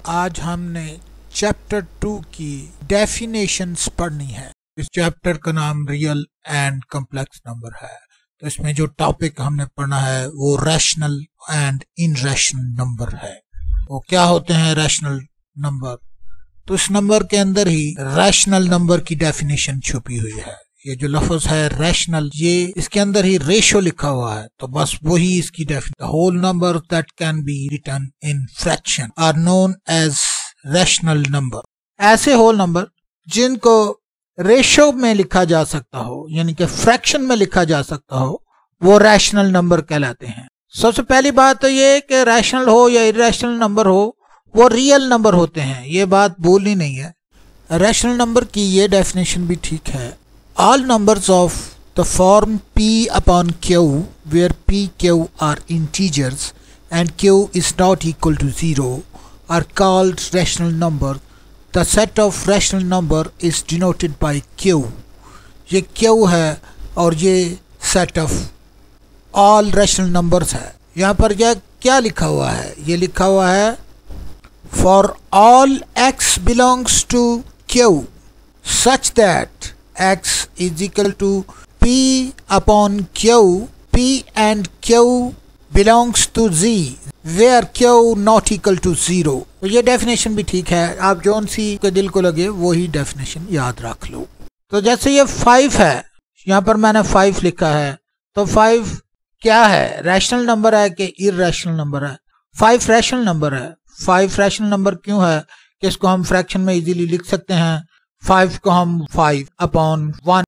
आज हमने चैप्टर 2 की डेफिनेशंस पढ़नी है। इस चैप्टर का नाम रियल एंड कॉम्प्लेक्स नंबर है। तो इसमें जो टॉपिक हमने पढ़ना है वो रैशनल एंड इनरैशनल नंबर है। वो क्या होते हैं रैशनल नंबर? तो इस नंबर के अंदर ही रैशनल नंबर की डेफिनेशन छुपी हुई है। ये जो लफ्ज है रैशनल, ये इसके अंदर ही रेशो लिखा हुआ है, तो बस वही इसकी definition. Whole number that can be written in fraction are known as rational number. ऐसे होल नंबर जिनको रेशो में लिखा जा सकता हो, यानी कि फ्रैक्शन में लिखा जा सकता हो, वो रैशनल नंबर कहलाते हैं। सबसे पहली बात तो ये कि रैशनल हो या इरैशनल नंबर हो, वो रियल नंबर होते हैं। ये बात बोलनी नहीं है। रैशनल नंबर की ये डेफिनेशन भी ठीक है। All numbers of the form p upon q, where p, q are integers and q is not equal to 0, are called rational number. The set of rational number is denoted by q. ये q है और ये set of all rational numbers है। यहाँ पर यह क्या लिखा हुआ है? ये लिखा हुआ है for all x belongs to q such that x is equal to p upon q, p and q belongs to z, where q not equal to 0। तो ये डेफिनेशन भी ठीक है। आप जौन सी के दिल को लगे वही डेफिनेशन याद रख लो। तो जैसे ये 5 है, यहाँ पर मैंने 5 लिखा है, तो 5 क्या है? रैशनल नंबर है कि इरैशनल नंबर है? 5 रैशनल नंबर है। 5 रैशनल नंबर क्यों है कि इसको हम फ्रैक्शन में इजीली लिख सकते हैं। 5 को हम 5 अपॉन 1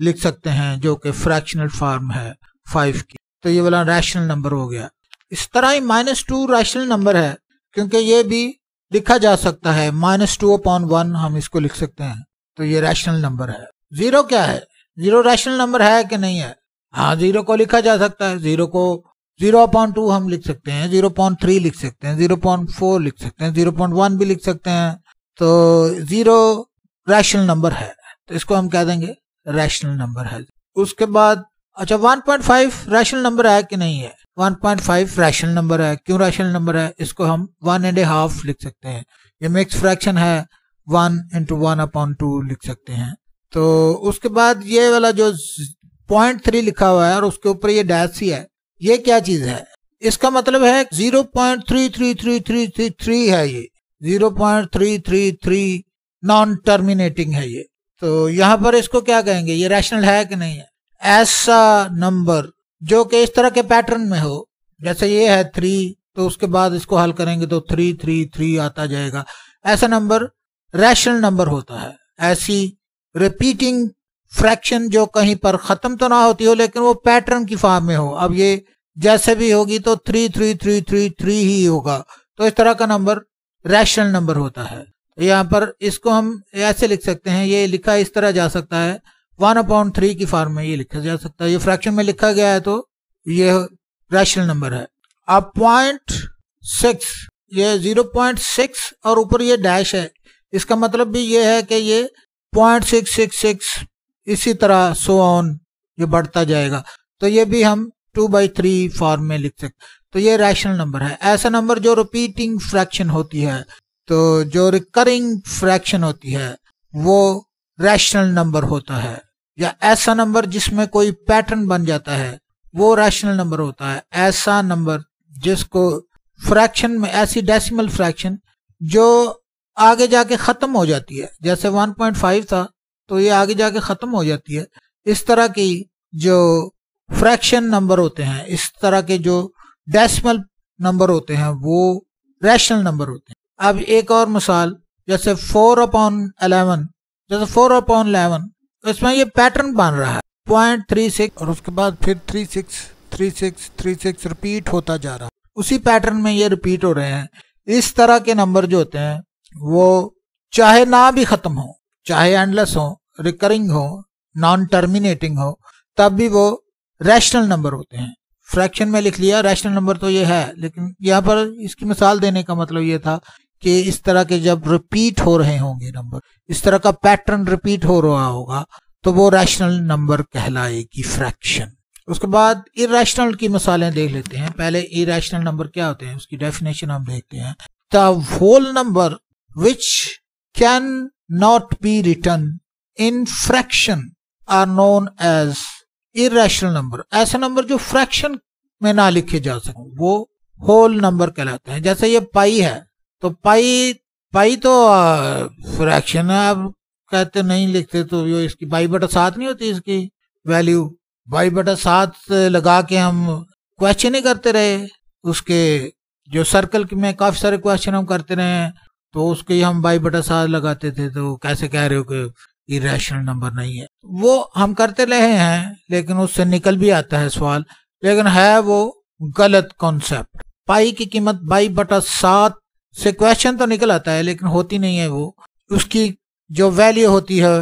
लिख सकते हैं, जो कि फ्रैक्शनल फॉर्म है 5 की। तो ये वाला रैशनल नंबर हो गया। इस तरह ही -2 रैशनल नंबर है, क्योंकि ये भी लिखा जा सकता है। -2 अपॉन 1 हम इसको लिख सकते हैं, तो ये रैशनल नंबर है। 0 क्या है? 0 रैशनल नंबर है कि नहीं है? हाँ, 0 को लिखा जा सकता है। 0 को 0 अपॉन 2 हम लिख सकते हैं, 0 अपॉन 3 लिख सकते हैं, 0 अपॉन 4 लिख सकते हैं, 0 अपॉन 1 भी लिख सकते हैं। तो 0 रैशनल नंबर है, तो इसको हम कह देंगे रैशनल नंबर है। उसके बाद अच्छा 1.5 रैशनल नंबर है कि नहीं है? 1.5 रैशनल नंबर है। क्यों रैशनल नंबर है? इसको हम 1.5 लिख सकते हैं। ये मिक्स फ्रैक्शन है, 1 × 1/2 लिख सकते हैं। तो उसके बाद ये वाला जो 0.3 लिखा हुआ है और उसके ऊपर ये डैश सी है, ये क्या चीज है? इसका मतलब है 0.33333 है। ये 0.333 नॉन टर्मिनेटिंग है ये। तो यहाँ पर इसको क्या कहेंगे? ये रैशनल है कि नहीं है? ऐसा नंबर जो कि इस तरह के पैटर्न में हो, जैसे ये है 3, तो उसके बाद इसको हल करेंगे तो 333 आता जाएगा। ऐसा नंबर रैशनल नंबर होता है। ऐसी रिपीटिंग फ्रैक्शन जो कहीं पर खत्म तो ना होती हो, लेकिन वो पैटर्न की फॉर्म में हो। अब ये जैसे भी होगी तो 33333 ही होगा, तो इस तरह का नंबर रैशनल नंबर होता है। यहाँ पर इसको हम ऐसे लिख सकते हैं, ये लिखा इस तरह जा सकता है, 1/3 की फॉर्म में ये लिखा जा सकता है। ये फ्रैक्शन में लिखा गया है, तो ये रैशनल नंबर है। अब 0.6, ये 0.6 और ऊपर ये डैश है, इसका मतलब भी ये है कि ये 0.666 इसी तरह सो ऑन ये बढ़ता जाएगा। तो ये भी हम 2/3 फॉर्म में लिख सकते। तो ये रैशनल नंबर है। ऐसा नंबर जो रिपीटिंग फ्रैक्शन होती है, तो जो रिकरिंग फ्रैक्शन होती है, वो रैशनल नंबर होता है। या ऐसा नंबर जिसमें कोई पैटर्न बन जाता है, वो रैशनल नंबर होता है। ऐसा नंबर जिसको फ्रैक्शन में, ऐसी डेसिमल फ्रैक्शन जो आगे जाके खत्म हो जाती है, जैसे 1.5 था तो ये आगे जाके खत्म हो जाती है। इस तरह की जो फ्रैक्शन नंबर होते हैं, इस तरह के जो डेसिमल नंबर होते हैं, वो रैशनल नंबर होते हैं। अब एक और मिसाल, जैसे 4/11, जैसे 4/11, इसमें ये पैटर्न बन रहा है 0.36 और उसके बाद फिर 36 रिपीट होता जा रहा है। उसी पैटर्न में ये रिपीट हो रहे हैं। इस तरह के नंबर जो होते हैं वो चाहे ना भी खत्म हो, चाहे एंडलेस हो, रिकरिंग हो, नॉन टर्मिनेटिंग हो, तब भी वो रैशनल नंबर होते हैं। फ्रैक्शन में लिख लिया रैशनल नंबर, तो ये है। लेकिन यहाँ पर इसकी मिसाल देने का मतलब ये था कि इस तरह के जब रिपीट हो रहे होंगे नंबर, इस तरह का पैटर्न रिपीट हो रहा होगा, तो वो रैशनल नंबर कहलाएगी फ्रैक्शन। उसके बाद इरैशनल की मिसालें देख लेते हैं। पहले इरैशनल नंबर क्या होते हैं उसकी डेफिनेशन हम देखते हैं। The whole number which can not be written in fraction are known as irrational number. ऐसे नंबर जो फ्रैक्शन में ना लिखे जा सके वो होल नंबर कहलाते हैं। जैसे ये पाई है, तो पाई तो फ्रैक्शन है, आप कहते नहीं लिखते तो ये इसकी 22/7 नहीं होती इसकी वैल्यू। 22/7 लगा के हम क्वेश्चन ही करते रहे, उसके जो सर्कल में काफी सारे क्वेश्चन हम करते रहे, तो उसके हम 22/7 लगाते थे। तो कैसे कह रहे हो कि इरेशनल नंबर नहीं है? वो हम करते रहे हैं, लेकिन उससे निकल भी आता है सवाल, लेकिन है वो गलत कॉन्सेप्ट। पाई की कीमत 22/7 से क्वेश्चन तो निकल आता है, लेकिन होती नहीं है वो। उसकी जो वैल्यू होती है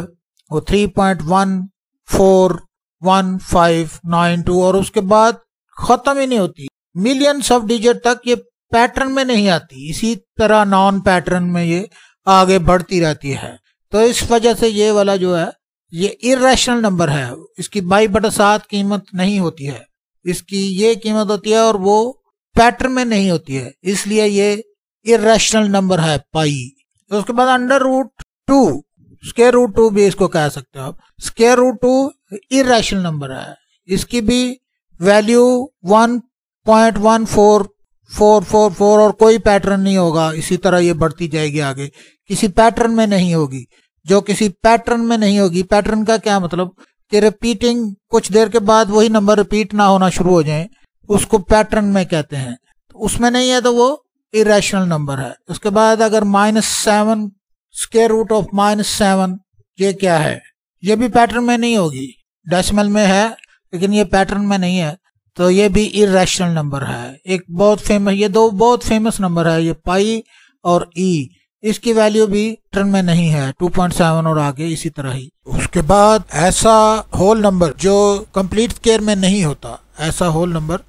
वो 3.141592 और उसके बाद खत्म ही नहीं होती। मिलियंस ऑफ डिजिट तक ये पैटर्न में नहीं आती, इसी तरह नॉन पैटर्न में ये आगे बढ़ती रहती है। तो इस वजह से ये वाला जो है ये इरेशनल नंबर है। इसकी 22/7 कीमत नहीं होती है, इसकी ये कीमत होती है और वो पैटर्न में नहीं होती है, इसलिए ये इरेशनल नंबर है पाई। तो उसके बाद √2, स्क्वायर रूट 2 भी इसको कह सकते हो आप। स्क्वायर रूट 2 इरेशनल नंबर है, इसकी भी वैल्यू 1.14444 और कोई पैटर्न नहीं होगा, इसी तरह ये बढ़ती जाएगी आगे, किसी पैटर्न में नहीं होगी। जो किसी पैटर्न में नहीं होगी, पैटर्न का क्या मतलब कि रिपीटिंग, कुछ देर के बाद वही नंबर रिपीट ना होना शुरू हो जाए, उसको पैटर्न में कहते हैं। तो उसमें नहीं है तो वो इरेशनल नंबर है। उसके बाद अगर -7, स्क्वायर रूट ऑफ -7, ये क्या है? ये भी पैटर्न में नहीं होगी, डेसिमल में है लेकिन ये पैटर्न में नहीं है, तो ये भी इरेशनल नंबर है। एक बहुत फेमस, ये दो बहुत फेमस नंबर है, ये पाई और ई। इसकी वैल्यू भी पैटर्न में नहीं है, 2.7 और आगे इसी तरह ही। उसके बाद ऐसा होल नंबर जो कंप्लीट स्क्वायर में नहीं होता, ऐसा होल नंबर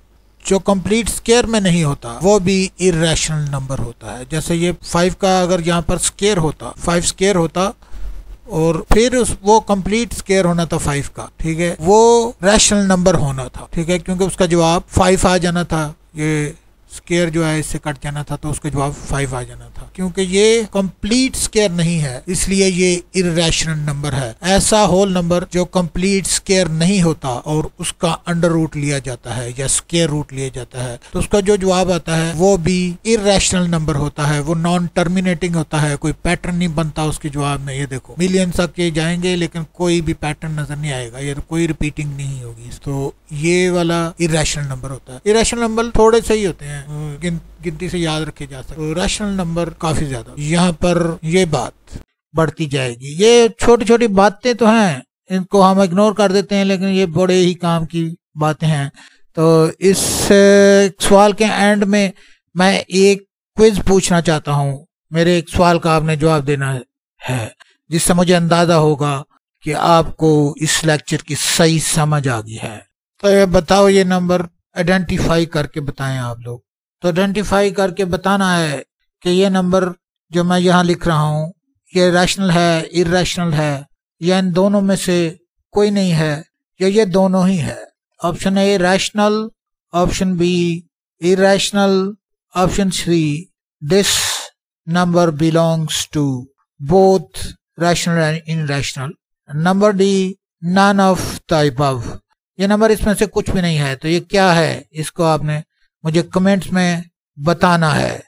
जो कंप्लीट स्क्वायर में नहीं होता, वो भी इरेशनल नंबर होता है। जैसे ये 5 का अगर यहाँ पर स्क्वायर होता, 5 स्क्वायर होता और फिर वो कंप्लीट स्क्वायर होना था 5 का, ठीक है, वो रैशनल नंबर होना था, ठीक है, क्योंकि उसका जवाब 5 आ जाना था। ये स्क्वायर जो है इससे कट जाना था, तो उसका जवाब 5 आ जाना था। क्योंकि ये कंप्लीट स्क्वायर नहीं है, इसलिए ये इरेशनल नंबर है। ऐसा होल नंबर जो कंप्लीट स्क्वायर नहीं होता और उसका अंडर रूट लिया जाता है या स्क्वायर रूट लिया जाता है, तो उसका जो जवाब आता है वो भी इरेशनल नंबर होता है। वो नॉन टर्मिनेटिंग होता है, कोई पैटर्न नहीं बनता उसके जवाब में। ये देखो मिलियंस तक के जाएंगे लेकिन कोई भी पैटर्न नजर नहीं आएगा, ये तो कोई रिपीटिंग नहीं होगी। तो ये वाला इरेशनल नंबर होता है। इरेशनल नंबर थोड़े से ही होते हैं, गिनती से याद रखे जा सकते। तो रैशनल नंबर काफी ज्यादा। यहाँ पर ये बात बढ़ती जाएगी। ये छोटी छोटी बातें तो हैं, इनको हम इग्नोर कर देते हैं, लेकिन ये बड़े ही काम की बातें हैं। तो इस सवाल के एंड में मैं एक क्विज पूछना चाहता हूँ। मेरे एक सवाल का आपने जवाब देना है, जिससे मुझे अंदाजा होगा कि आपको इस लेक्चर की सही समझ आ गई है। तो ये बताओ, ये नंबर आइडेंटिफाई करके बताएं आप लोग। तो आइडेंटिफाई करके बताना है कि ये नंबर जो मैं यहाँ लिख रहा हूँ ये रैशनल है, इरेशनल है, या इन दोनों में से कोई नहीं है, या ये दोनों ही है। Option A rational, option B irrational, option C this number belongs to both rational and irrational, number D none of the above. ये नंबर इसमें से कुछ भी नहीं है। तो ये क्या है, इसको आपने मुझे कमेंट्स में बताना है।